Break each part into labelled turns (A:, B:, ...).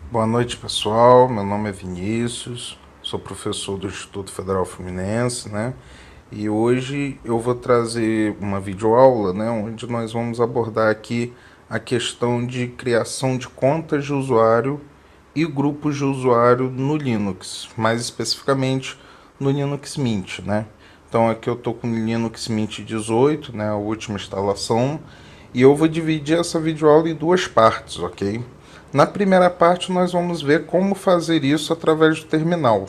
A: Boa noite, pessoal. Meu nome é Vinícius, sou professor do Instituto Federal Fluminense, né? E hoje eu vou trazer uma videoaula, né, onde nós vamos abordar aqui a questão de criação de contas de usuário e grupos de usuário no Linux, mais especificamente no Linux Mint, né? Então aqui eu estou com o Linux Mint 18, né, a última instalação, e eu vou dividir essa videoaula em duas partes, ok? Na primeira parte nós vamos ver como fazer isso através do terminal,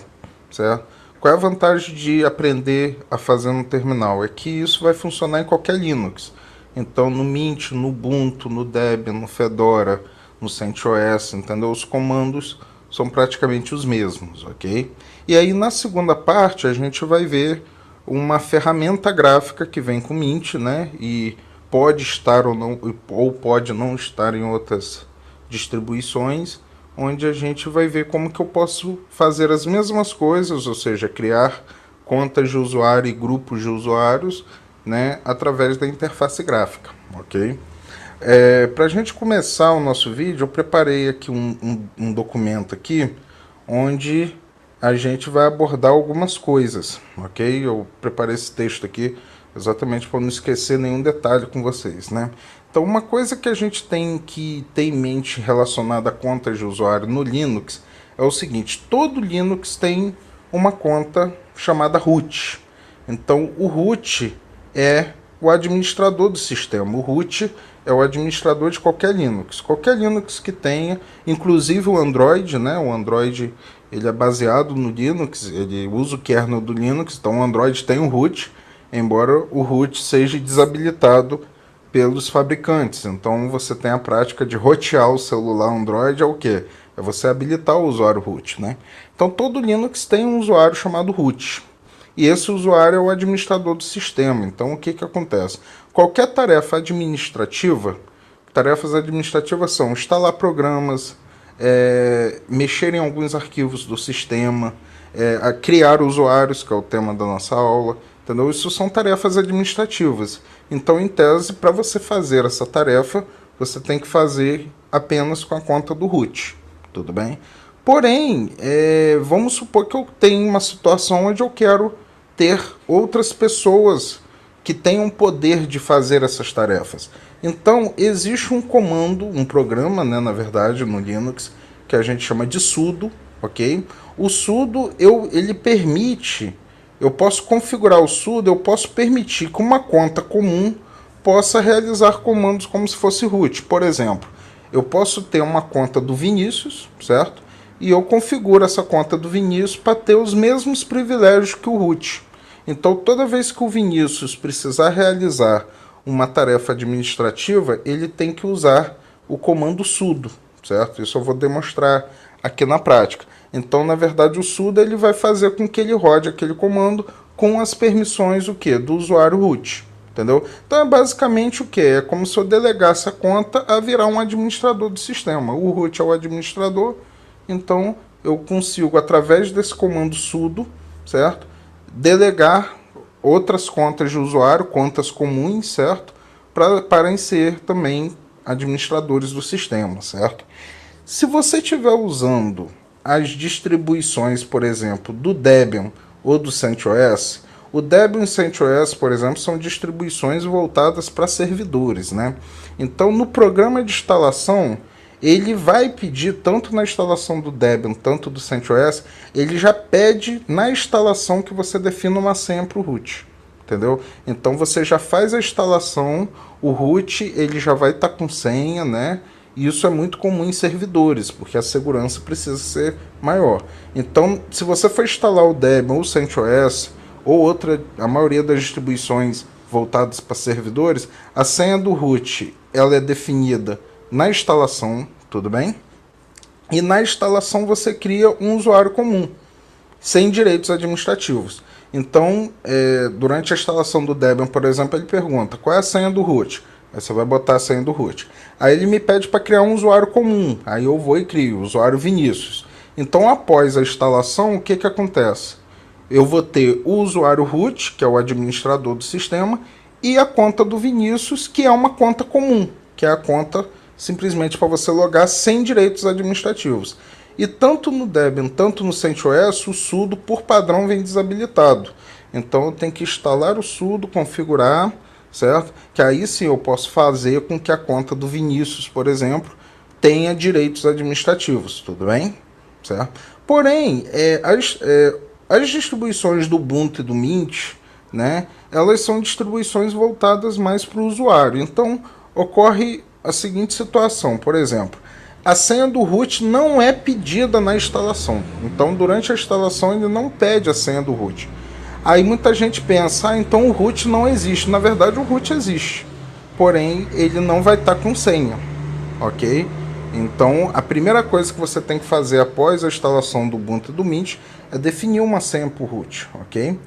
A: certo? Qual é a vantagem de aprender a fazer no terminal? É que isso vai funcionar em qualquer Linux. Então no Mint, no Ubuntu, no Debian, no Fedora, no CentOS, entendeu? Os comandos são praticamente os mesmos, ok? E aí na segunda parte a gente vai ver uma ferramenta gráfica que vem com Mint, né? E pode estar ou pode não estar em outras distribuições, onde a gente vai ver como que eu posso fazer as mesmas coisas, ou seja, criar contas de usuário e grupos de usuários, né, através da interface gráfica, ok? Para a gente começar o nosso vídeo, eu preparei aqui um documento aqui, onde a gente vai abordar algumas coisas, ok? Eu preparei esse texto aqui exatamente para não esquecer nenhum detalhe com vocês, né? Então, uma coisa que a gente tem que ter em mente relacionada a contas de usuário no Linux é o seguinte: todo Linux tem uma conta chamada root. Então, o root é o administrador do sistema. O root é o administrador de qualquer Linux. Qualquer Linux que tenha, inclusive o Android, né? O Android ele é baseado no Linux, ele usa o kernel do Linux, então o Android tem o root, embora o root seja desabilitado pelos fabricantes. Então você tem a prática de rotear o celular Android, é o quê? É você habilitar o usuário root, né? Então todo Linux tem um usuário chamado root. E esse usuário é o administrador do sistema. Então o que, que acontece? Qualquer tarefa administrativa, tarefas administrativas são instalar programas, mexer em alguns arquivos do sistema, criar usuários, que é o tema da nossa aula, entendeu? Isso são tarefas administrativas. Então, em tese, para você fazer essa tarefa, você tem que fazer apenas com a conta do root, tudo bem? Porém, vamos supor que eu tenho uma situação onde eu quero ter outras pessoas que tenham poder de fazer essas tarefas. Então, existe um comando, um programa, né, na verdade, no Linux, que a gente chama de sudo, ok? O sudo, ele permite, eu posso configurar o sudo, eu posso permitir que uma conta comum possa realizar comandos como se fosse root. Por exemplo, eu posso ter uma conta do Vinícius, certo? E eu configuro essa conta do Vinícius para ter os mesmos privilégios que o root. Então, toda vez que o Vinícius precisar realizar uma tarefa administrativa, ele tem que usar o comando sudo, certo? Isso eu vou demonstrar aqui na prática. Então, na verdade, o sudo ele vai fazer com que ele rode aquele comando com as permissões o quê? Do usuário root, entendeu? Então, é basicamente o quê? É como se eu delegasse a conta a virar um administrador do sistema. O root é o administrador, então eu consigo, através desse comando sudo, certo? Delegar outras contas de usuário, contas comuns, certo? Para ser também administradores do sistema, certo? Se você estiver usando as distribuições, por exemplo, do Debian ou do CentOS, o Debian e o CentOS, por exemplo, são distribuições voltadas para servidores, né? Então, no programa de instalação, ele vai pedir, tanto na instalação do Debian, tanto do CentOS, ele já pede na instalação que você defina uma senha para o root, entendeu? Então você já faz a instalação, o root ele já vai estar com senha, né? E isso é muito comum em servidores, porque a segurança precisa ser maior. Então, se você for instalar o Debian ou o CentOS, ou outra, a maioria das distribuições voltadas para servidores, a senha do root ela é definida na instalação, tudo bem? E na instalação você cria um usuário comum, sem direitos administrativos. Então, durante a instalação do Debian, por exemplo, ele pergunta qual é a senha do root. Aí você vai botar a senha do root. Aí ele me pede para criar um usuário comum. Aí eu vou e crio o usuário Vinícius. Então, após a instalação, o que, que acontece? Eu vou ter o usuário root, que é o administrador do sistema, e a conta do Vinícius, que é uma conta comum, que é a conta simplesmente para você logar sem direitos administrativos. E tanto no Debian, tanto no CentOS, o sudo por padrão vem desabilitado. Então eu tenho que instalar o sudo, configurar, certo? Que aí sim eu posso fazer com que a conta do Vinícius, por exemplo, tenha direitos administrativos, tudo bem? Certo? Porém, as distribuições do Ubuntu e do Mint, né, elas são distribuições voltadas mais para o usuário. Então, ocorre a seguinte situação, por exemplo, a senha do root não é pedida na instalação. Então, durante a instalação, ele não pede a senha do root. Aí muita gente pensa, então o root não existe. Na verdade, o root existe, porém, ele não vai estar com senha, ok? Então, a primeira coisa que você tem que fazer após a instalação do Ubuntu e do Mint é definir uma senha para o root, ok?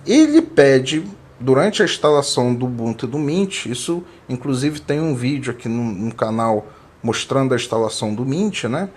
A: Ele pede, durante a instalação do Ubuntu e do Mint, isso inclusive tem um vídeo aqui no canal mostrando a instalação do Mint, né?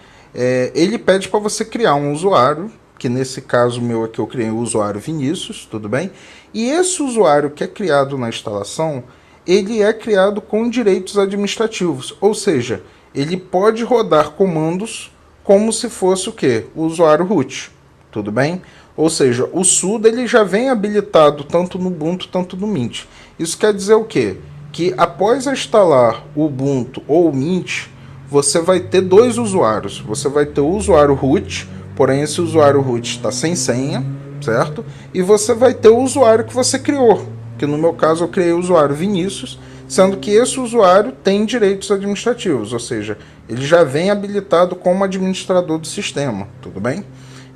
A: Ele pede para você criar um usuário, que nesse caso meu aqui eu criei o usuário Vinícius, tudo bem? E esse usuário que é criado na instalação, ele é criado com direitos administrativos, ou seja, ele pode rodar comandos como se fosse o quê? O usuário root, tudo bem? Ou seja, o sudo ele já vem habilitado tanto no Ubuntu, tanto no Mint. Isso quer dizer o quê? Que após instalar o Ubuntu ou o Mint, você vai ter dois usuários. Você vai ter o usuário root, porém esse usuário root está sem senha, certo? E você vai ter o usuário que você criou, que no meu caso eu criei o usuário Vinícius, sendo que esse usuário tem direitos administrativos, ou seja, ele já vem habilitado como administrador do sistema, tudo bem?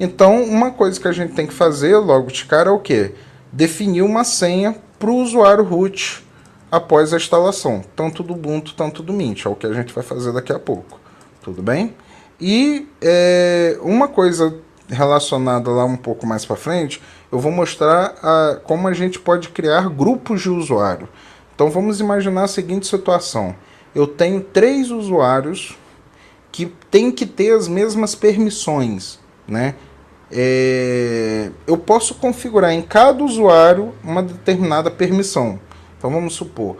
A: Então, uma coisa que a gente tem que fazer logo de cara é o quê? Definir uma senha para o usuário root após a instalação, tanto do Ubuntu, tanto do Mint, é o que a gente vai fazer daqui a pouco, tudo bem? E uma coisa relacionada lá um pouco mais para frente, eu vou mostrar como a gente pode criar grupos de usuário. Então vamos imaginar a seguinte situação, eu tenho 3 usuários que têm que ter as mesmas permissões, né? Eu posso configurar em cada usuário uma determinada permissão. Então vamos supor,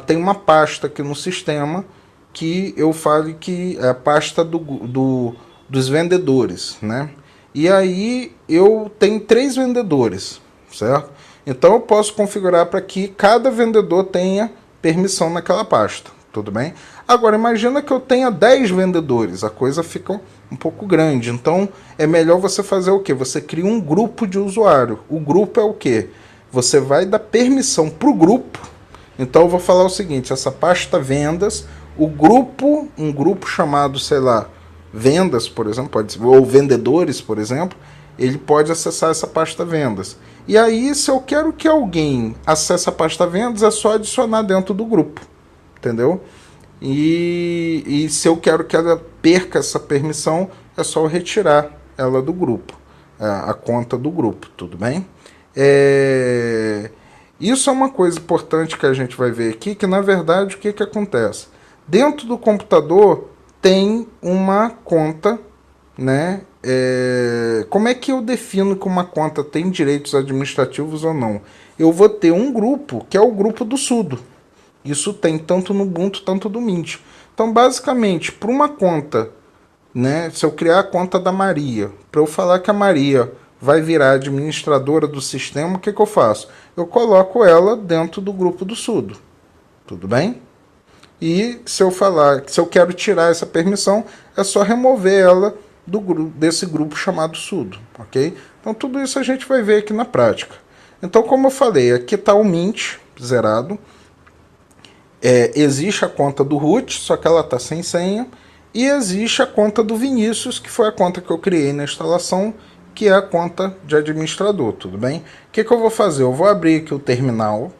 A: tem uma pasta aqui no sistema que eu falo que é a pasta dos vendedores, né? E aí eu tenho 3 vendedores, certo? Então eu posso configurar para que cada vendedor tenha permissão naquela pasta, tudo bem? Agora imagina que eu tenha 10 vendedores, a coisa fica um pouco grande. Então é melhor você fazer o que? Você cria um grupo de usuário. O grupo é o que? Você vai dar permissão para o grupo. Então eu vou falar o seguinte, essa pasta vendas, um grupo chamado, sei lá, vendas, por exemplo, ou vendedores, por exemplo, ele pode acessar essa pasta vendas. E aí, se eu quero que alguém acesse a pasta vendas, é só adicionar dentro do grupo, entendeu? E se eu quero que ela perca essa permissão, é só eu retirar ela do grupo, a conta do grupo, tudo bem? Isso é uma coisa importante que a gente vai ver aqui, que na verdade o que acontece? Dentro do computador tem uma conta, né? Como é que eu defino que uma conta tem direitos administrativos ou não? Eu vou ter um grupo, que é o grupo do sudo. Isso tem tanto no Ubuntu, tanto no Mint. Então, basicamente, para uma conta, né, se eu criar a conta da Maria, para eu falar que a Maria vai virar administradora do sistema, o que eu faço? Eu coloco ela dentro do grupo do sudo. Tudo bem? E se eu quero tirar essa permissão, é só remover ela desse grupo chamado sudo, ok? Então tudo isso a gente vai ver aqui na prática. Então, como eu falei, aqui está o Mint zerado. Existe a conta do root, só que ela está sem senha. E existe a conta do Vinícius, que foi a conta que eu criei na instalação, que é a conta de administrador, tudo bem? O que eu vou fazer? Eu vou abrir aqui o terminal,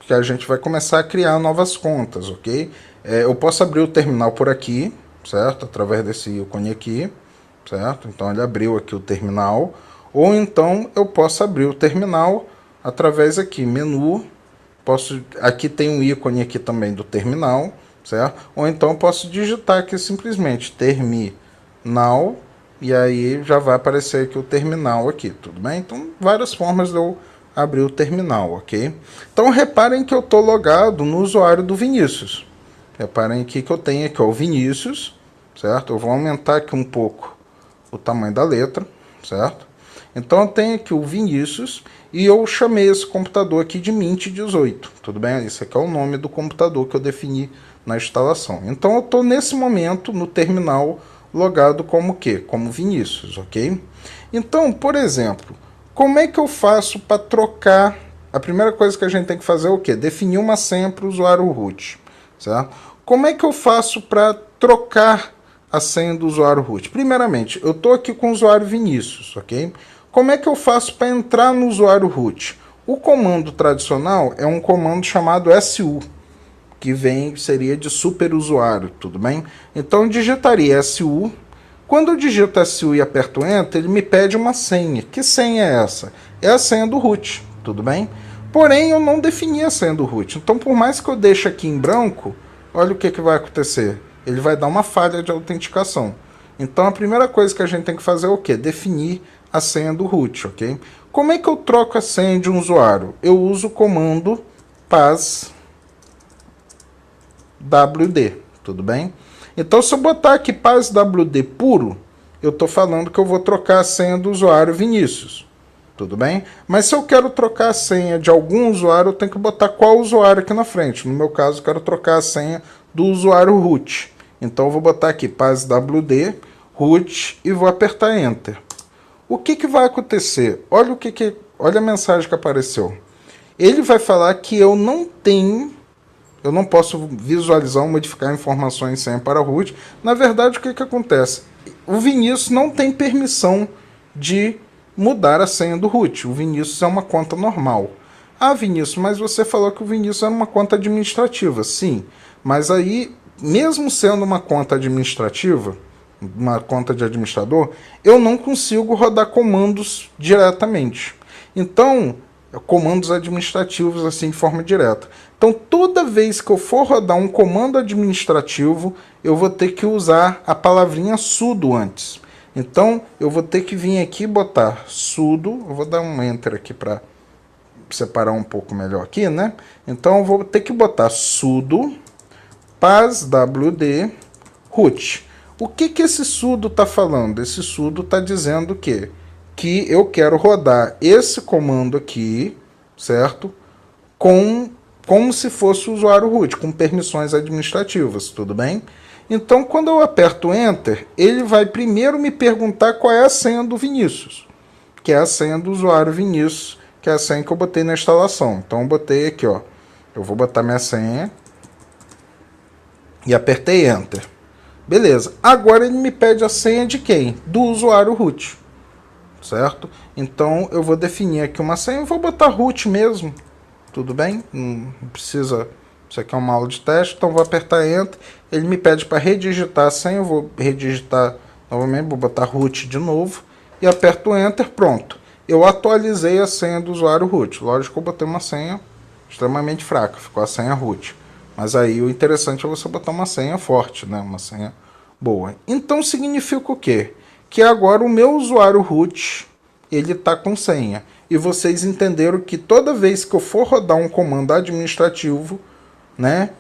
A: que a gente vai começar a criar novas contas, ok? Eu posso abrir o terminal por aqui, certo? Através desse ícone aqui, certo? Então ele abriu aqui o terminal. Ou então eu posso abrir o terminal através aqui, menu. Aqui tem um ícone aqui também do terminal, certo? Ou então eu posso digitar aqui simplesmente terminal, e aí já vai aparecer aqui o terminal aqui, tudo bem? Então, várias formas de eu abrir o terminal, ok? Então, reparem que eu estou logado no usuário do Vinícius. Reparem aqui que eu tenho aqui, ó, o Vinícius, certo? Eu vou aumentar aqui um pouco o tamanho da letra, certo? Então eu tenho aqui o Vinícius e eu chamei esse computador aqui de Mint18, tudo bem? Esse aqui é o nome do computador que eu defini na instalação. Então eu estou nesse momento no terminal logado como o quê? Como Vinícius, ok? Então, por exemplo, como é que eu faço para trocar? A primeira coisa que a gente tem que fazer é o quê? Definir uma senha para o usuário root, certo? Como é que eu faço para trocar a senha do usuário root? Primeiramente, eu estou aqui com o usuário Vinícius, ok? Como é que eu faço para entrar no usuário root? O comando tradicional é um comando chamado SU, que seria de superusuário, tudo bem? Então eu digitaria SU. Quando eu digito SU e aperto Enter, ele me pede uma senha. Que senha é essa? É a senha do root, tudo bem? Porém, eu não defini a senha do root. Então, por mais que eu deixe aqui em branco, olha o que vai acontecer. Ele vai dar uma falha de autenticação. Então, a primeira coisa que a gente tem que fazer é o quê? Definir a senha do root, ok? Como é que eu troco a senha de um usuário? Eu uso o comando passwd, tudo bem? Então, se eu botar aqui passwd puro, eu estou falando que eu vou trocar a senha do usuário Vinícius, tudo bem? Mas se eu quero trocar a senha de algum usuário, eu tenho que botar qual usuário aqui na frente. No meu caso, eu quero trocar a senha do usuário root. Então, eu vou botar aqui passwd root e vou apertar Enter. O que vai acontecer? Olha olha a mensagem que apareceu. Ele vai falar que eu não posso visualizar ou modificar informações em senha para root. Na verdade, o que acontece? O Vinícius não tem permissão de mudar a senha do root. O Vinícius é uma conta normal. Ah, Vinícius, mas você falou que o Vinícius era uma conta administrativa. Sim, mas aí, mesmo sendo uma conta administrativa, uma conta de administrador, eu não consigo rodar comandos diretamente. Então, comandos administrativos assim de forma direta. Então, toda vez que eu for rodar um comando administrativo, eu vou ter que usar a palavrinha sudo antes. Então, eu vou ter que vir aqui e botar sudo. Eu vou dar um enter aqui para separar um pouco melhor aqui, né? Então, eu vou ter que botar sudo passwd root. O que esse sudo está falando? Esse sudo está dizendo que eu quero rodar esse comando aqui, certo? Como se fosse o usuário root, com permissões administrativas, tudo bem? Então, quando eu aperto Enter, ele vai primeiro me perguntar qual é a senha do Vinícius, que é a senha do usuário Vinícius, que é a senha que eu botei na instalação. Então, eu botei aqui, ó. Eu vou botar minha senha e apertei Enter. Beleza. Agora ele me pede a senha de quem? Do usuário root, certo? Então, eu vou definir aqui uma senha. Eu vou botar root mesmo. Tudo bem? Não precisa. Isso aqui é uma aula de teste, então vou apertar Enter. Ele me pede para redigitar a senha. Eu vou redigitar novamente, vou botar root de novo e aperto Enter. Pronto. Eu atualizei a senha do usuário root. Lógico que eu botei uma senha extremamente fraca, ficou a senha root. Mas aí o interessante é você botar uma senha forte, né? Uma senha boa. Então significa o quê? Que agora o meu usuário root, ele está com senha. E vocês entenderam que toda vez que eu for rodar um comando administrativo, né,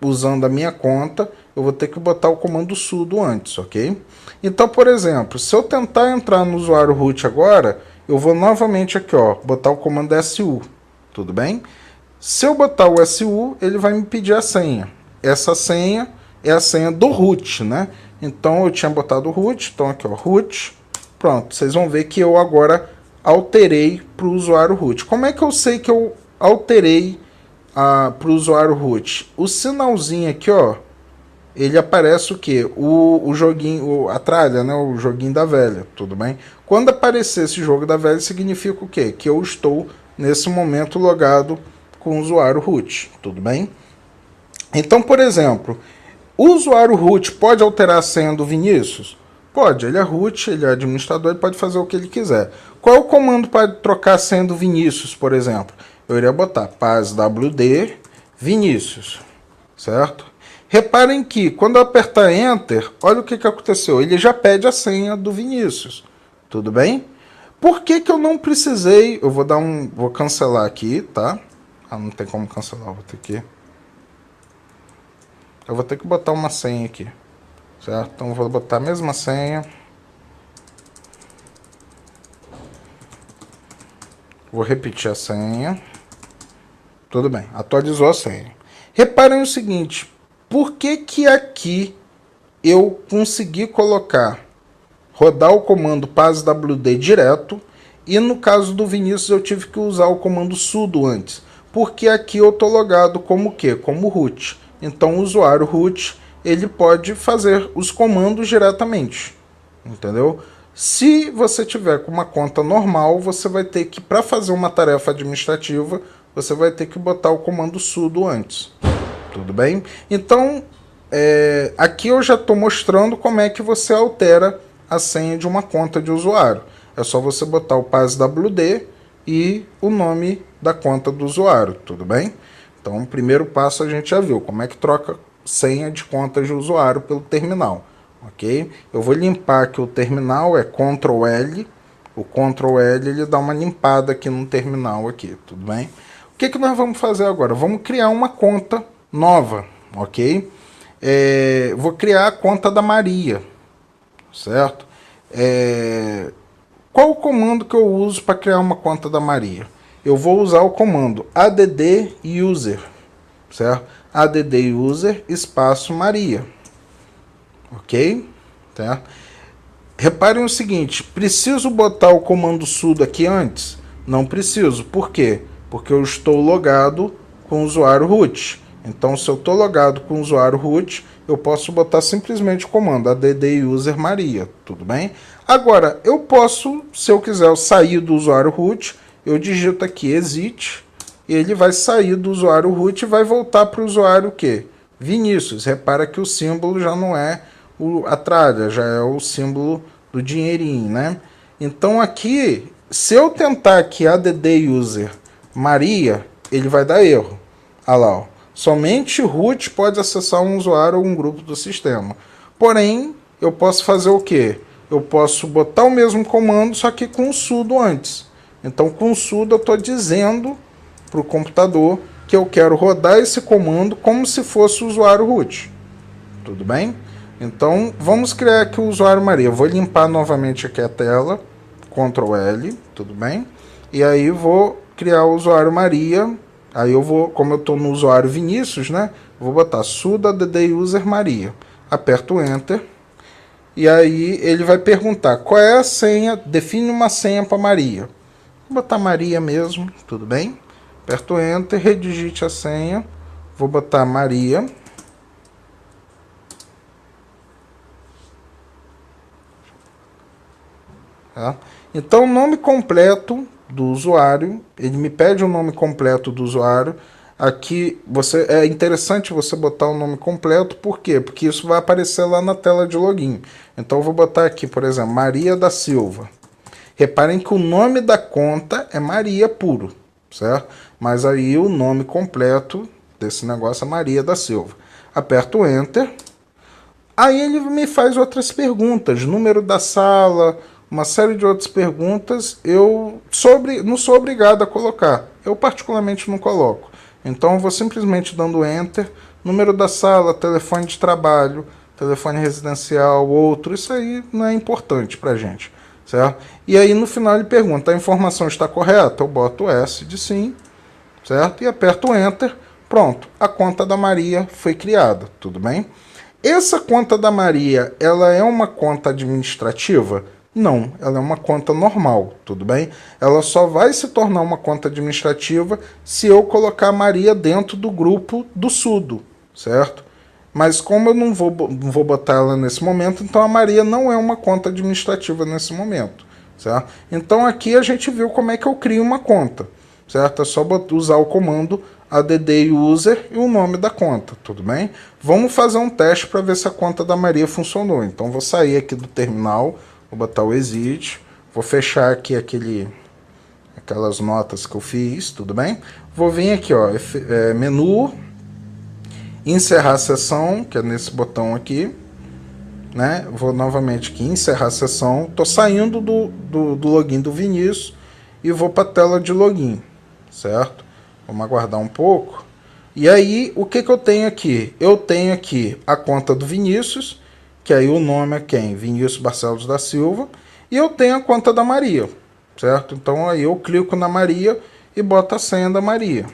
A: usando a minha conta, eu vou ter que botar o comando sudo antes, ok? Então, por exemplo, se eu tentar entrar no usuário root agora, eu vou novamente aqui, ó, botar o comando SU, tudo bem? Se eu botar o SU, ele vai me pedir a senha. Essa senha é a senha do root, né? Então, eu tinha botado o root, então aqui, ó, root, pronto. Vocês vão ver que eu agora alterei para o usuário root. Como é que eu sei que eu alterei para o usuário root? O sinalzinho aqui, ó, ele aparece o quê? O joguinho, a tralha, né? O joguinho da velha, tudo bem? Quando aparecer esse jogo da velha, significa o quê? Que eu estou, nesse momento, logado com o usuário root, tudo bem? Então, por exemplo, o usuário root pode alterar a senha do Vinícius? Pode, ele é root, ele é administrador, ele pode fazer o que ele quiser. Qual é o comando para trocar a senha do Vinícius, por exemplo? Eu iria botar passwd Vinícius, certo? Reparem que quando eu apertar Enter, olha o que aconteceu. Ele já pede a senha do Vinícius, tudo bem? Por que eu não precisei... Eu vou cancelar aqui, tá? Ah, não tem como cancelar, vou ter que... eu vou ter que botar uma senha aqui, certo? Então eu vou botar a mesma senha. Vou repetir a senha. Tudo bem, atualizou a senha. Reparem o seguinte, por que que aqui eu consegui rodar o comando passwd direto e no caso do Vinícius eu tive que usar o comando sudo antes? Porque aqui eu estou logado como o quê? Como root. Então o usuário root ele pode fazer os comandos diretamente, entendeu? Se você tiver com uma conta normal, você vai ter que, para fazer uma tarefa administrativa, você vai ter que botar o comando sudo antes. Tudo bem? Então, aqui eu já estou mostrando como é que você altera a senha de uma conta de usuário. É só você botar o passwd e o nome da conta do usuário, tudo bem? Então, o primeiro passo a gente já viu, como é que troca senha de contas de usuário pelo terminal, ok? Eu vou limpar aqui o terminal, é Ctrl L, o Ctrl L ele dá uma limpada aqui no terminal aqui, tudo bem? O que que nós vamos fazer agora? Vamos criar uma conta nova, ok? Vou criar a conta da Maria, certo? Qual o comando que eu uso para criar uma conta da Maria? Eu vou usar o comando add user, certo? Add user espaço Maria, ok? Certo? Reparem o seguinte, preciso botar o comando sudo aqui antes? Não preciso, por quê? Porque eu estou logado com o usuário root. Então, se eu estou logado com o usuário root, eu posso botar simplesmente o comando add user Maria, tudo bem? Agora, eu posso, se eu quiser sair do usuário root, eu digito aqui exit, e ele vai sair do usuário root e vai voltar para o usuário o quê? Vinícius. Repara que o símbolo já não é a tralha, já é o símbolo do dinheirinho, né? Então aqui, se eu tentar aqui add user Maria, ele vai dar erro. Olha lá, ó. Somente root pode acessar um usuário ou um grupo do sistema. Porém, eu posso fazer o quê? Eu posso botar o mesmo comando, só que com o sudo antes. Então, com o sudo eu estou dizendo para o computador que eu quero rodar esse comando como se fosse o usuário root. Tudo bem? Então, vamos criar aqui o usuário Maria. Eu vou limpar novamente aqui a tela. Ctrl L, tudo bem? E aí vou criar o usuário Maria. Aí eu vou, como eu estou no usuário Vinícius, né? Vou botar sudo add user Maria. Aperto Enter. E aí ele vai perguntar qual é a senha. Define uma senha para Maria. Vou botar Maria mesmo, tudo bem? Aperto Enter, redigite a senha. Vou botar Maria. Tá? Então, o nome completo do usuário, ele me pede o nome completo do usuário. Aqui é interessante você botar o nome completo, por quê? Porque isso vai aparecer lá na tela de login. Então, eu vou botar aqui, por exemplo, Maria da Silva. Reparem que o nome da conta é Maria puro, certo? Mas aí o nome completo desse negócio é Maria da Silva. Aperto Enter. Aí ele me faz outras perguntas, número da sala, uma série de outras perguntas. Eu não sou obrigado a colocar. Eu particularmente não coloco. Então eu vou simplesmente dando Enter. Número da sala, telefone de trabalho, telefone residencial, outro. Isso aí não é importante pra gente, certo? E aí no final ele pergunta, a informação está correta? Eu boto S de sim, certo? E aperto Enter. Pronto, a conta da Maria foi criada, tudo bem? Essa conta da Maria, ela é uma conta administrativa? Não, ela é uma conta normal, tudo bem? Ela só vai se tornar uma conta administrativa se eu colocar a Maria dentro do grupo do sudo, certo? Mas como eu não vou botar ela nesse momento, então a Maria não é uma conta administrativa nesse momento, certo? Então aqui a gente viu como é que eu crio uma conta, certo? É só usar o comando add user e o nome da conta, tudo bem? Vamos fazer um teste para ver se a conta da Maria funcionou. Então vou sair aqui do terminal, vou botar o exit, vou fechar aqui aquelas notas que eu fiz, tudo bem? Vou vir aqui, ó, menu, encerrar a sessão, que é nesse botão aqui, né? Vou novamente aqui, encerrar a sessão, estou saindo do login do Vinícius e vou para a tela de login, certo? Vamos aguardar um pouco. E aí, o que eu tenho aqui? Eu tenho aqui a conta do Vinícius, que aí o nome é quem? Vinícius Barcelos da Silva. E eu tenho a conta da Maria, certo? Então aí eu clico na Maria e boto a senha da Maria,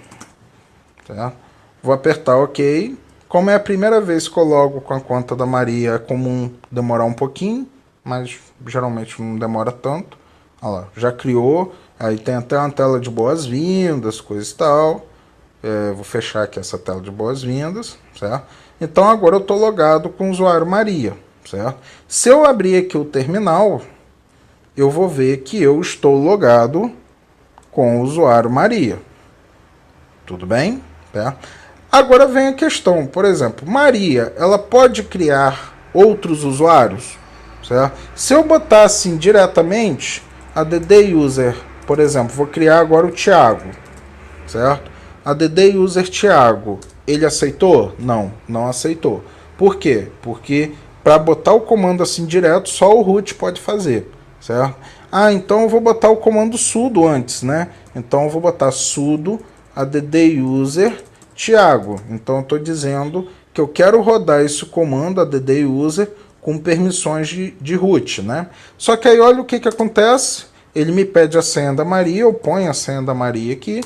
A: certo? Vou apertar OK. Como é a primeira vez que eu logo com a conta da Maria, é comum demorar um pouquinho, mas geralmente não demora tanto. Olha lá, já criou, aí tem até uma tela de boas-vindas, coisa e tal. Vou fechar aqui essa tela de boas-vindas, certo? Então agora eu estou logado com o usuário Maria, certo? Se eu abrir aqui o terminal, eu vou ver que eu estou logado com o usuário Maria. Tudo bem? Certo? Agora vem a questão, por exemplo, Maria, ela pode criar outros usuários, certo? Se eu botar assim diretamente, add user, por exemplo, vou criar agora o Thiago, certo? Add user Thiago, ele aceitou? Não, não aceitou. Por quê? Porque para botar o comando assim direto, só o root pode fazer, certo? Ah, então eu vou botar o comando sudo antes, né? Então eu vou botar sudo add user Thiago. Então eu estou dizendo que eu quero rodar esse comando add user com permissões de root, né? Só que aí olha o que acontece. Ele me pede a senha da Maria, eu ponho a senha da Maria aqui.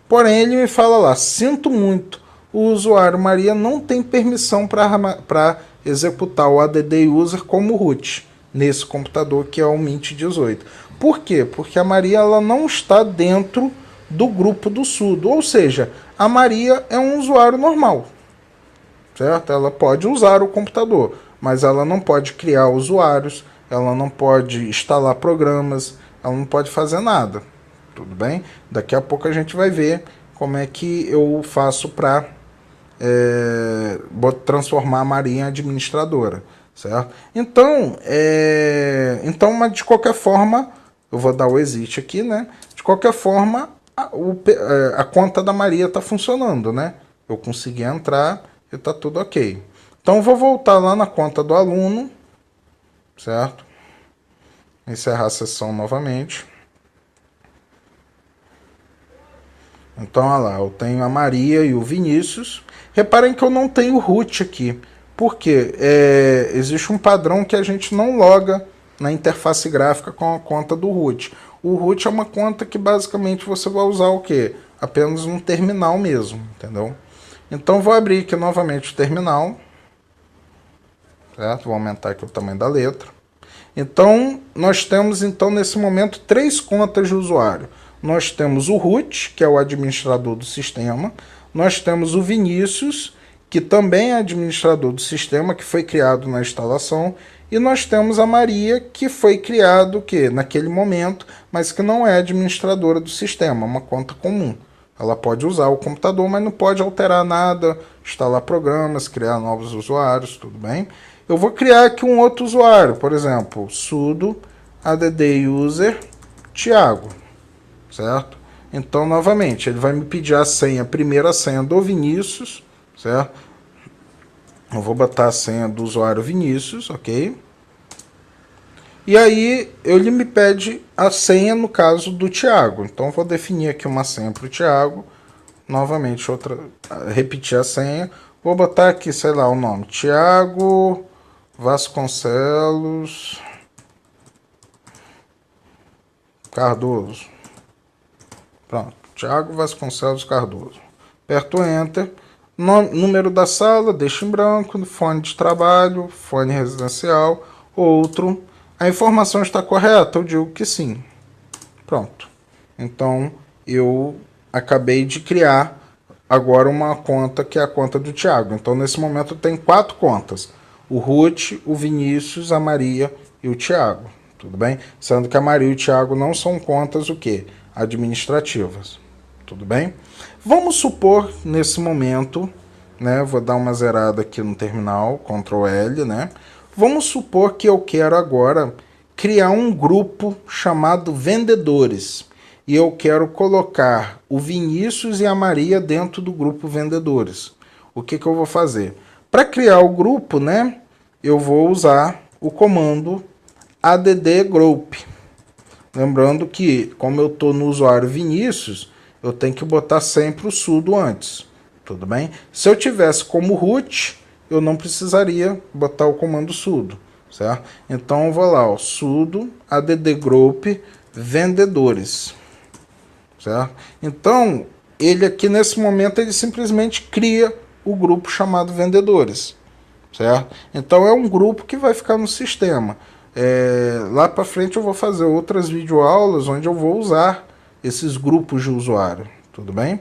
A: Porém, ele me fala lá, sinto muito, o usuário Maria não tem permissão para executar o add user como root nesse computador que é o Mint 18. Por quê? Porque a Maria ela não está dentro do grupo do sudo, ou seja, a Maria é um usuário normal, certo? Ela pode usar o computador, mas ela não pode criar usuários, ela não pode instalar programas, ela não pode fazer nada. Tudo bem? Daqui a pouco a gente vai ver como é que eu faço para transformar a Maria em administradora, certo? Então, mas de qualquer forma, eu vou dar o exit aqui, né? De qualquer forma, a conta da Maria está funcionando, né? Eu consegui entrar e está tudo ok. Então, eu vou voltar lá na conta do aluno, certo? Encerrar a sessão novamente. Então, olha lá, eu tenho a Maria e o Vinícius. Reparem que eu não tenho root aqui. Por quê? Existe um padrão que a gente não loga na interface gráfica com a conta do root. O root é uma conta que basicamente você vai usar o quê? Apenas um terminal mesmo, entendeu? Então, vou abrir aqui novamente o terminal. Certo? Vou aumentar aqui o tamanho da letra. Então, nós temos, nesse momento, 3 contas de usuário. Nós temos o root, que é o administrador do sistema. Nós temos o Vinícius, que também é administrador do sistema, que foi criado na instalação. E nós temos a Maria, que foi criado naquele momento, mas que não é administradora do sistema, uma conta comum. Ela pode usar o computador, mas não pode alterar nada, instalar programas, criar novos usuários, tudo bem? Eu vou criar aqui um outro usuário, por exemplo, sudo add user Thiago, certo? Então, novamente, ele vai me pedir a senha, a primeira senha do Vinícius, certo? Eu vou botar a senha do usuário Vinícius, ok? E aí, ele me pede a senha no caso do Thiago. Então, eu vou definir aqui uma senha para o Thiago. Novamente, repetir a senha. Vou botar aqui, sei lá, o nome. Thiago Vasconcelos Cardoso. Pronto. Thiago Vasconcelos Cardoso. Aperto Enter. Número da sala, deixo em branco. Fone de trabalho, fone residencial, outro. A informação está correta? Eu digo que sim. Pronto. Então, eu acabei de criar agora uma conta que é a conta do Thiago. Então, nesse momento, tem 4 contas. O root, o Vinícius, a Maria e o Thiago. Tudo bem? Sendo que a Maria e o Thiago não são contas o quê? Administrativas. Tudo bem? Vamos supor, nesse momento, né? Vou dar uma zerada aqui no terminal, Ctrl L, né? Vamos supor que eu quero agora criar um grupo chamado vendedores. E eu quero colocar o Vinícius e a Maria dentro do grupo vendedores. O que eu vou fazer? Para criar o grupo, né? Eu vou usar o comando add group. Lembrando que, como eu estou no usuário Vinícius, eu tenho que botar sempre o sudo antes. tudo bem? Se eu tivesse como root, eu não precisaria botar o comando sudo, certo? Então eu vou lá, ó, sudo add group vendedores, certo? Então, ele aqui nesse momento, ele simplesmente cria o grupo chamado vendedores, certo? Então é um grupo que vai ficar no sistema. Lá para frente eu vou fazer outras videoaulas onde eu vou usar esses grupos de usuário, tudo bem?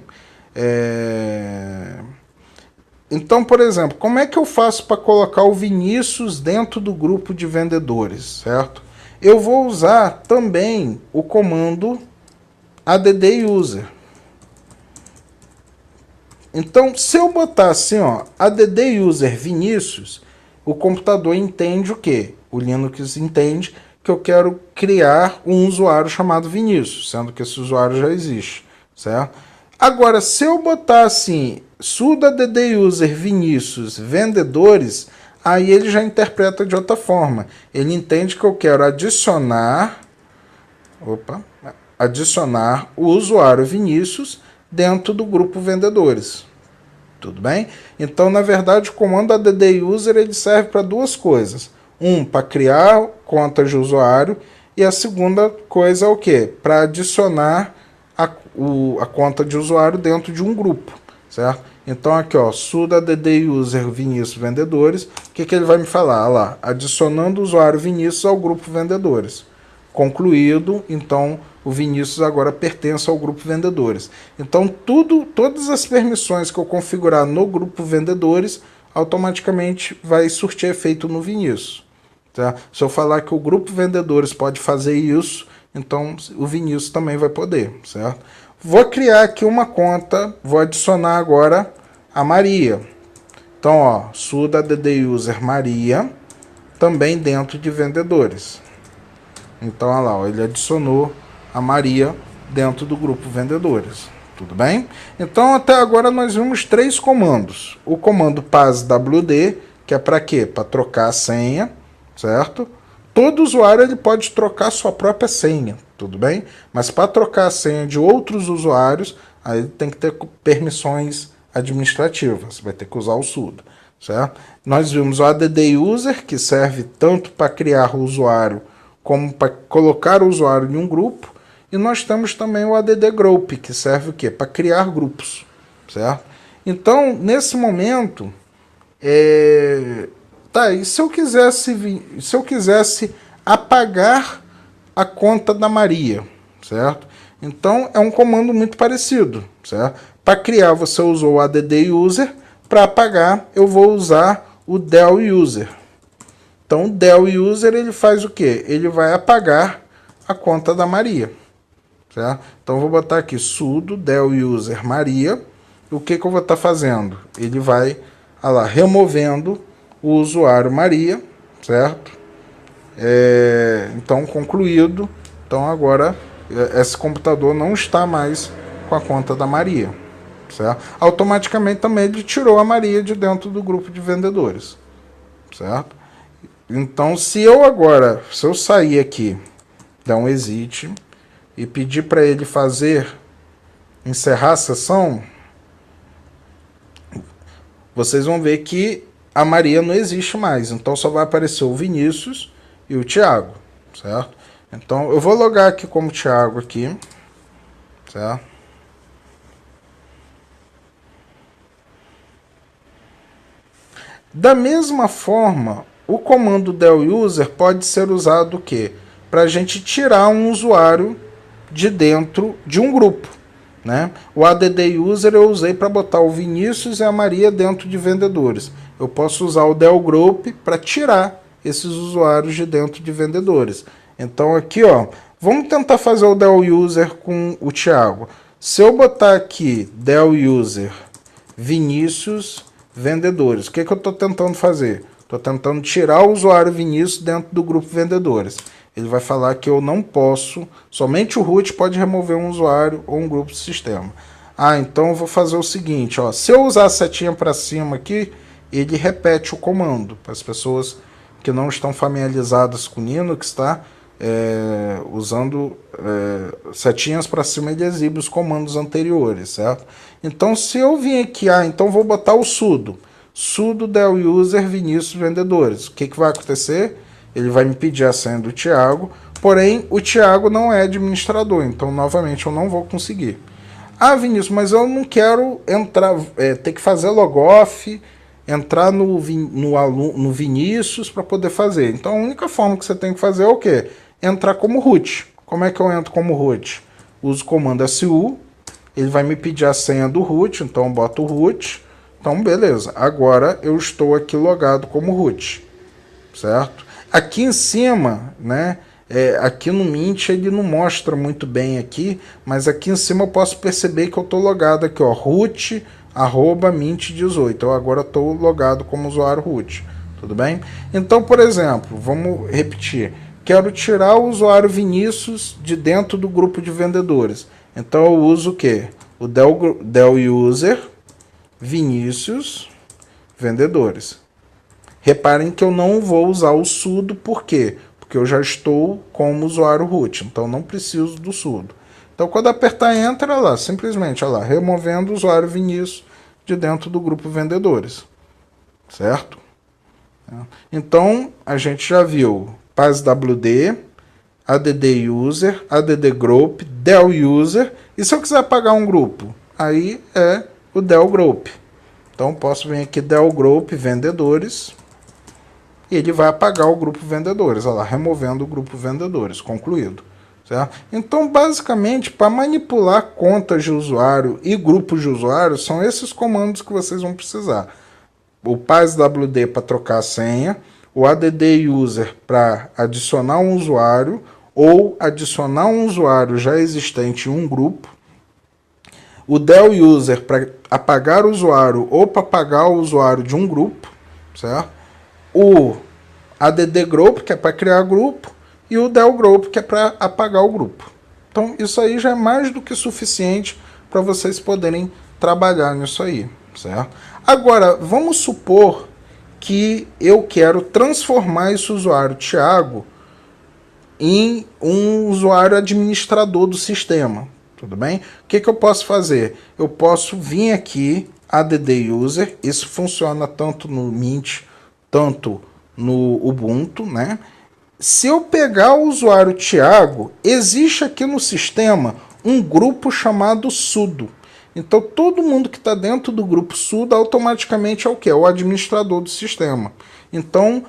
A: Então, por exemplo, como é que eu faço para colocar o Vinícius dentro do grupo de vendedores, certo? Eu vou usar também o comando add user. Então, se eu botar assim, ó, add user Vinícius, o computador entende o quê? O Linux entende que eu quero criar um usuário chamado Vinícius, sendo que esse usuário já existe, certo? Agora, se eu botar assim, sudo add user Vinícius vendedores, aí ele já interpreta de outra forma. Ele entende que eu quero adicionar o usuário Vinícius dentro do grupo vendedores. Tudo bem? Então, na verdade, o comando add user ele serve para duas coisas. Para criar contas de usuário, e a segunda coisa é o quê? Para adicionar a conta de usuário dentro de um grupo, certo? Então aqui, ó, sudo add user Vinícius vendedores, o que ele vai me falar? Lá, adicionando o usuário Vinícius ao grupo vendedores. Concluído, então o Vinícius agora pertence ao grupo vendedores. Então todas as permissões que eu configurar no grupo vendedores, automaticamente vai surtir efeito no Vinícius. Tá? Se eu falar que o grupo vendedores pode fazer isso, então o Vinícius também vai poder, certo? Vou criar aqui uma conta, vou adicionar agora a Maria. Então, ó, sudo add user Maria, também dentro de vendedores. Então, olha lá, ó, ele adicionou a Maria dentro do grupo vendedores. Tudo bem? Então, até agora nós vimos 3 comandos. O comando passwd, que é para quê? Para trocar a senha, certo? Todo usuário ele pode trocar sua própria senha, tudo bem? Mas para trocar a senha de outros usuários, aí tem que ter permissões administrativas, vai ter que usar o sudo, certo? Nós vimos o add user, que serve tanto para criar o usuário como para colocar o usuário em um grupo, e nós temos também o add group, que serve o quê? Para criar grupos, certo? Então, nesse momento, tá, e se eu quisesse apagar a conta da Maria, certo? Então é um comando muito parecido, certo? Para criar você usou o add user, para apagar eu vou usar o del user. Então o del user ele faz o quê? Ele vai apagar a conta da Maria, certo? Então eu vou botar aqui sudo del user Maria. O que eu vou estar fazendo? Ele vai removendo o usuário Maria, certo? Então, concluído. Então, agora, esse computador não está mais com a conta da Maria, certo? Automaticamente, também, ele tirou a Maria de dentro do grupo de vendedores, certo? Então, se eu sair aqui, dar um exit, e pedir para ele encerrar a sessão, vocês vão ver que a Maria não existe mais, então só vai aparecer o Vinícius e o Thiago, certo? Então eu vou logar aqui como Thiago aqui, certo? Da mesma forma, o comando del user pode ser usado o quê? Para a gente tirar um usuário de dentro de um grupo, né? O add user eu usei para botar o Vinícius e a Maria dentro de vendedores. Eu posso usar o del group para tirar esses usuários de dentro de vendedores. Então aqui, ó, vamos tentar fazer o del user com o Thiago. Se eu botar aqui del user Vinícius vendedores, o que eu estou tentando fazer? Estou tentando tirar o usuário Vinícius dentro do grupo vendedores. Ele vai falar que eu não posso, somente o root pode remover um usuário ou um grupo de sistema. Então eu vou fazer o seguinte, ó, se eu usar a setinha para cima aqui, ele repete o comando. Para as pessoas que não estão familiarizadas com Linux, tá? usando setinhas para cima, ele exibe os comandos anteriores, certo? Então, se eu vim aqui, então vou botar o sudo del user Vinícius vendedores. O que vai acontecer? Ele vai me pedir a senha do Thiago, porém o Thiago não é administrador, então novamente eu não vou conseguir. Vinícius, mas eu não quero entrar, ter que fazer logoff, entrar no Vinícius para poder fazer. Então a única forma que você tem que fazer é o quê? Entrar como root. Como é que eu entro como root? Uso o comando su, ele vai me pedir a senha do root, então eu boto o root. Então beleza, agora eu estou aqui logado como root, certo? Aqui em cima, né? Aqui no Mint ele não mostra muito bem aqui, mas aqui em cima eu posso perceber que eu estou logado aqui, ó, root @mint18. Eu agora estou logado como usuário root, tudo bem? Então, por exemplo, vamos repetir. Quero tirar o usuário Vinícius de dentro do grupo de vendedores. Então eu uso o quê? O del user Vinícius vendedores. Reparem que eu não vou usar o sudo, por quê? Porque eu já estou como usuário root, então não preciso do sudo. Então quando apertar Enter, olha lá, simplesmente, olha lá, removendo o usuário Vinícius de dentro do grupo vendedores, certo? Então a gente já viu PASWD, add user, add group, del user, e se eu quiser apagar um grupo, aí é o del group. Então posso vir aqui del group vendedores, e ele vai apagar o grupo vendedores, olha lá, removendo o grupo vendedores, concluído. Certo? Então, basicamente, para manipular contas de usuário e grupos de usuários, são esses comandos que vocês vão precisar. O PASWD para trocar a senha, o add user para adicionar um usuário ou adicionar um usuário já existente em um grupo, o del user para apagar o usuário ou para apagar o usuário de um grupo, certo? O add group, que é para criar grupo, e o del group, que é para apagar o grupo. Então, isso aí já é mais do que suficiente para vocês poderem trabalhar nisso aí, certo? Agora, vamos supor que eu quero transformar esse usuário Thiago em um usuário administrador do sistema, tudo bem? O que eu posso fazer? Eu posso vir aqui, add user, isso funciona tanto no Mint, tanto no Ubuntu, né? Se eu pegar o usuário Thiago, existe aqui no sistema um grupo chamado sudo. Então todo mundo que está dentro do grupo sudo automaticamente é o que? É o administrador do sistema. Então,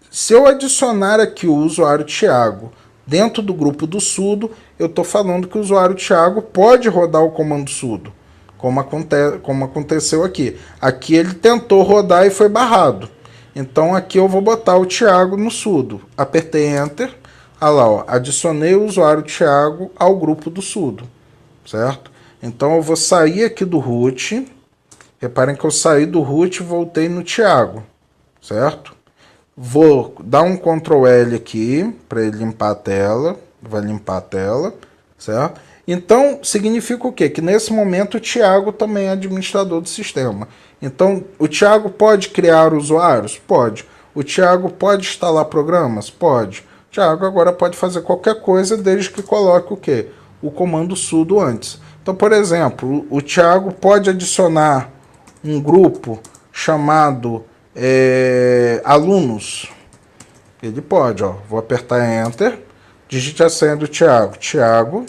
A: se eu adicionar aqui o usuário Thiago dentro do grupo do sudo, eu estou falando que o usuário Thiago pode rodar o comando sudo, como aconteceu aqui. Aqui ele tentou rodar e foi barrado. Então aqui eu vou botar o Thiago no sudo. Apertei Enter. Olha lá, ó, adicionei o usuário Thiago ao grupo do sudo, certo? Então eu vou sair aqui do root. Reparem que eu saí do root e voltei no Thiago, certo? Vou dar um Ctrl L aqui para ele limpar a tela. Vai limpar a tela, certo? Então, significa o quê? Que nesse momento o Thiago também é administrador do sistema. Então, o Thiago pode criar usuários? Pode. O Thiago pode instalar programas? Pode. O Thiago agora pode fazer qualquer coisa desde que coloque o quê? O comando sudo antes. Então, por exemplo, o Thiago pode adicionar um grupo chamado alunos. Ele pode, ó. Vou apertar Enter. Digite a senha do Thiago. Thiago.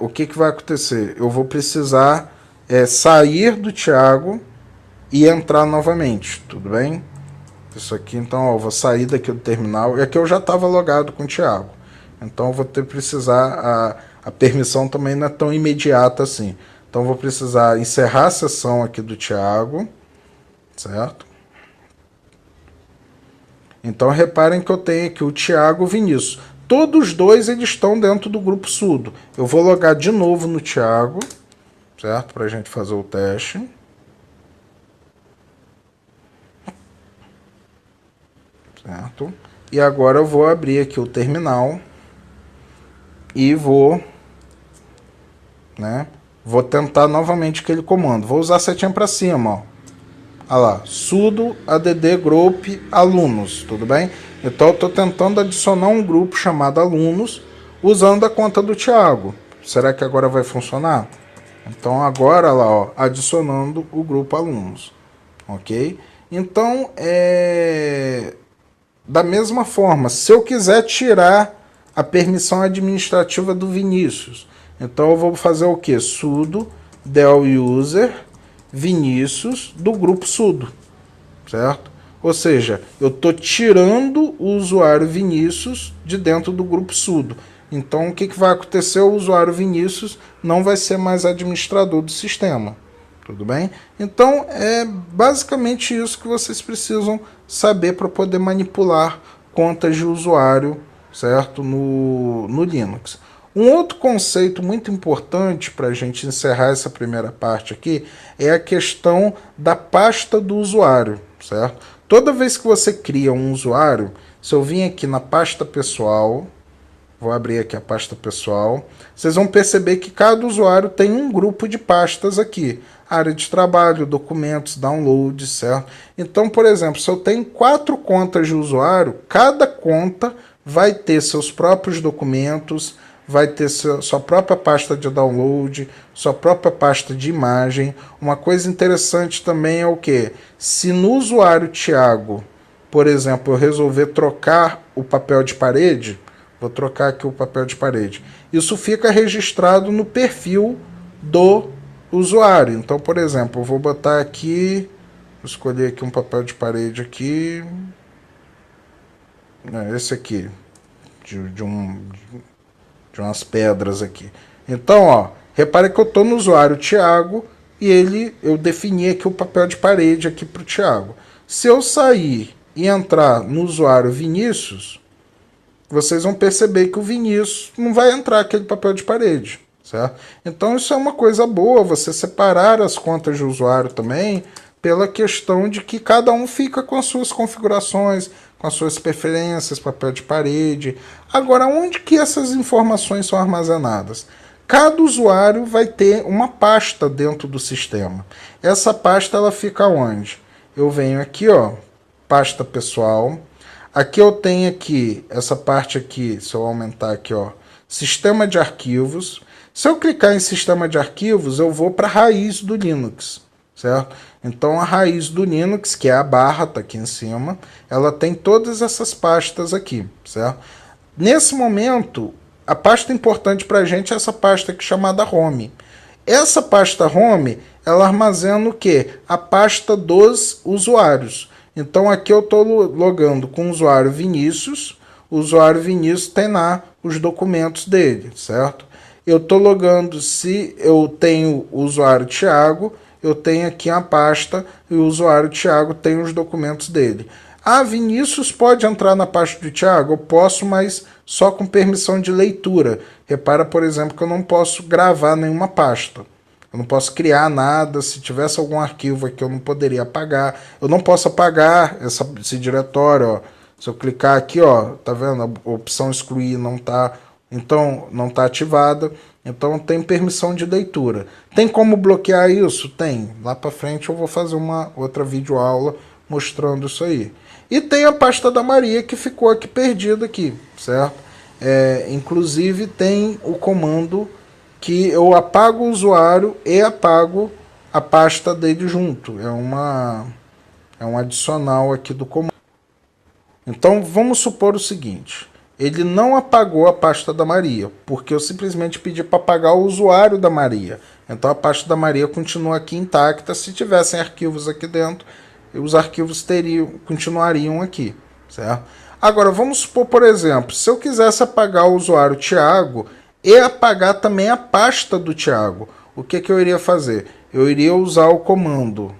A: O que vai acontecer? Eu vou precisar sair do Thiago e entrar novamente, tudo bem? Isso aqui, então, ó, eu vou sair daqui do terminal. E aqui eu já estava logado com o Thiago. Então, eu vou ter que precisar... A permissão também não é tão imediata assim. Então, eu vou precisar encerrar a sessão aqui do Thiago, certo? Então, reparem que eu tenho aqui o Thiago e o Vinícius. Todos dois eles estão dentro do grupo sudo. Eu vou logar de novo no Thiago, certo? Para a gente fazer o teste. Certo? E agora eu vou abrir aqui o terminal e vou tentar novamente aquele comando. Vou usar a setinha para cima, ó. Olha lá, sudo add group alunos, tudo bem? Então eu estou tentando adicionar um grupo chamado alunos usando a conta do Thiago. Será que agora vai funcionar? Então agora lá, ó, adicionando o grupo alunos, ok? Então da mesma forma, se eu quiser tirar a permissão administrativa do Vinícius, então eu vou fazer o que? Sudo del user Vinícius do grupo sudo, certo? Ou seja, eu estou tirando o usuário Vinícius de dentro do grupo sudo. Então, o que vai acontecer? O usuário Vinícius não vai ser mais administrador do sistema. Tudo bem? Então, é basicamente isso que vocês precisam saber para poder manipular contas de usuário, certo? No Linux. Um outro conceito muito importante para a gente encerrar essa primeira parte aqui é a questão da pasta do usuário, certo? Toda vez que você cria um usuário, se eu vim aqui na pasta pessoal, vou abrir aqui a pasta pessoal, vocês vão perceber que cada usuário tem um grupo de pastas aqui. Área de trabalho, documentos, download, certo? Então, por exemplo, se eu tenho 4 contas de usuário, cada conta vai ter seus próprios documentos, vai ter sua própria pasta de download, sua própria pasta de imagem. Uma coisa interessante também é o que? Se no usuário Thiago, por exemplo, eu resolver trocar o papel de parede, vou trocar aqui o papel de parede, isso fica registrado no perfil do usuário. Então, por exemplo, eu vou botar aqui, vou escolher aqui um papel de parede aqui, esse aqui, de umas pedras aqui. Então, ó, repare que eu estou no usuário Thiago e eu defini aqui o papel de parede aqui para o Thiago. Se eu sair e entrar no usuário Vinícius, vocês vão perceber que o Vinícius não vai entrar aquele papel de parede, certo? Então isso é uma coisa boa, você separar as contas de usuário também, pela questão de que cada um fica com as suas configurações, com as suas preferências, papel de parede. Agora, onde que essas informações são armazenadas? Cada usuário vai ter uma pasta dentro do sistema. Essa pasta ela fica onde? Eu venho aqui, ó, pasta pessoal. Aqui eu tenho aqui, essa parte aqui, se eu aumentar aqui, ó, sistema de arquivos. Se eu clicar em sistema de arquivos, eu vou para a raiz do Linux, certo? Então a raiz do Linux, que é a barra, tá aqui em cima, ela tem todas essas pastas aqui, certo? Nesse momento, a pasta importante para a gente é essa pasta aqui chamada Home. Essa pasta Home, ela armazena o quê? A pasta dos usuários. Então aqui eu estou logando com o usuário Vinícius. O usuário Vinícius tem lá os documentos dele, certo? Eu estou logando, se eu tenho o usuário Thiago, eu tenho aqui a pasta e o usuário Thiago tem os documentos dele. Ah, Vinícius pode entrar na pasta do Thiago? Eu posso, mas só com permissão de leitura. Repara, por exemplo, que eu não posso gravar nenhuma pasta. Eu não posso criar nada. Se tivesse algum arquivo aqui, eu não poderia apagar. Eu não posso apagar esse diretório. Ó. Se eu clicar aqui, ó, tá vendo? A opção excluir não tá, então não tá ativada. Então tem permissão de leitura. Tem como bloquear isso? Tem. Lá para frente eu vou fazer uma outra videoaula mostrando isso aí. E tem a pasta da Maria que ficou aqui perdida aqui, certo? Inclusive tem o comando que eu apago o usuário e apago a pasta dele junto. É um adicional aqui do comando. Então vamos supor o seguinte: ele não apagou a pasta da Maria, porque eu simplesmente pedi para apagar o usuário da Maria. Então a pasta da Maria continua aqui intacta. Se tivessem arquivos aqui dentro, os arquivos continuariam aqui, certo? Agora vamos supor, por exemplo, se eu quisesse apagar o usuário Thiago e apagar também a pasta do Thiago, o que eu iria fazer? Eu iria usar o comando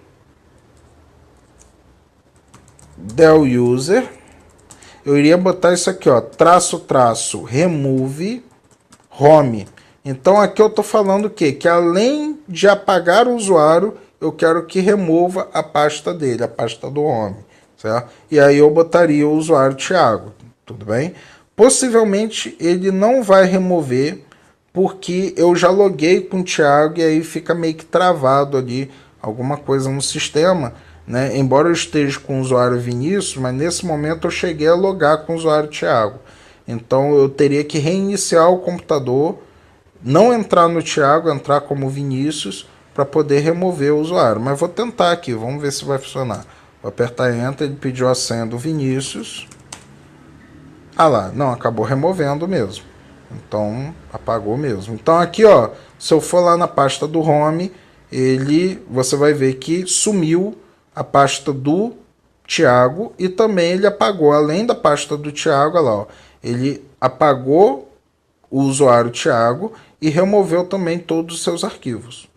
A: del user. Eu iria botar isso aqui, ó, -- remove home. Então aqui eu estou falando o quê? Que além de apagar o usuário, eu quero que remova a pasta dele, a pasta do home, certo? E aí eu botaria o usuário Thiago, tudo bem? Possivelmente ele não vai remover, porque eu já loguei com o Thiago e aí fica meio que travado ali alguma coisa no sistema. né? Embora eu esteja com o usuário Vinícius, mas nesse momento eu cheguei a logar com o usuário Thiago. Então eu teria que reiniciar o computador, não entrar no Thiago, entrar como Vinícius, para poder remover o usuário. Mas vou tentar aqui, vamos ver se vai funcionar. Vou apertar Enter, ele pediu a senha do Vinícius. Ah lá, não, acabou removendo mesmo. Então, apagou mesmo. Então aqui, ó, se eu for lá na pasta do Home, você vai ver que sumiu a pasta do Thiago e também ele apagou, além da pasta do Thiago, olha lá, ó, ele apagou o usuário Thiago e removeu também todos os seus arquivos,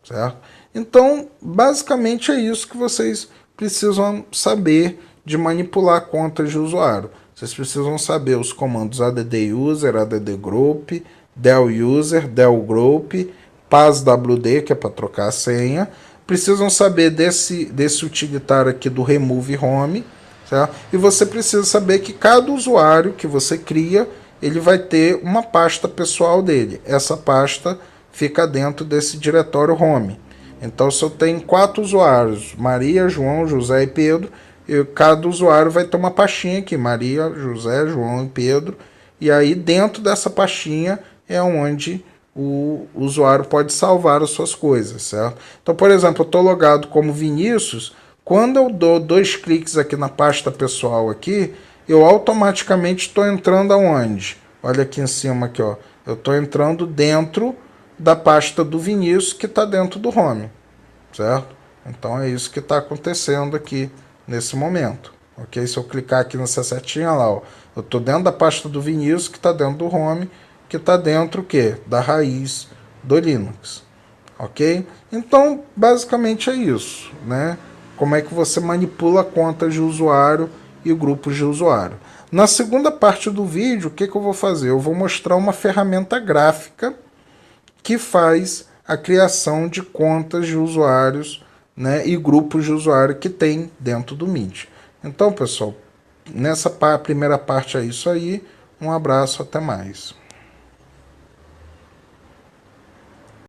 A: certo? Então, basicamente é isso que vocês precisam saber de manipular contas de usuário. Vocês precisam saber os comandos add-user, add-group, del-user, del-group, passwd, que é para trocar a senha. Precisam saber desse utilitário aqui do remove home, certo? E você precisa saber que cada usuário que você cria, ele vai ter uma pasta pessoal dele. Essa pasta fica dentro desse diretório home. Então, se eu tenho 4 usuários, Maria, João, José e Pedro, cada usuário vai ter uma pastinha aqui, Maria, José, João e Pedro, e aí dentro dessa pastinha é onde o usuário pode salvar as suas coisas, certo? Então, por exemplo, eu estou logado como Vinícius, quando eu dou 2 cliques aqui na pasta pessoal aqui, eu automaticamente estou entrando aonde? Olha aqui em cima, aqui, ó. Eu estou entrando dentro da pasta do Vinícius que está dentro do Home, certo? Então é isso que está acontecendo aqui nesse momento, ok? Se eu clicar aqui nessa setinha lá, ó, eu estou dentro da pasta do Vinícius que está dentro do Home, que está dentro o quê? Da raiz do Linux, ok? Então basicamente é isso, né? Como é que você manipula contas de usuário e grupos de usuário. Na segunda parte do vídeo, o que eu vou fazer? Eu vou mostrar uma ferramenta gráfica que faz a criação de contas de usuários, né, e grupos de usuário que tem dentro do Meet. Então, pessoal, nessa primeira parte é isso aí. Um abraço, até mais.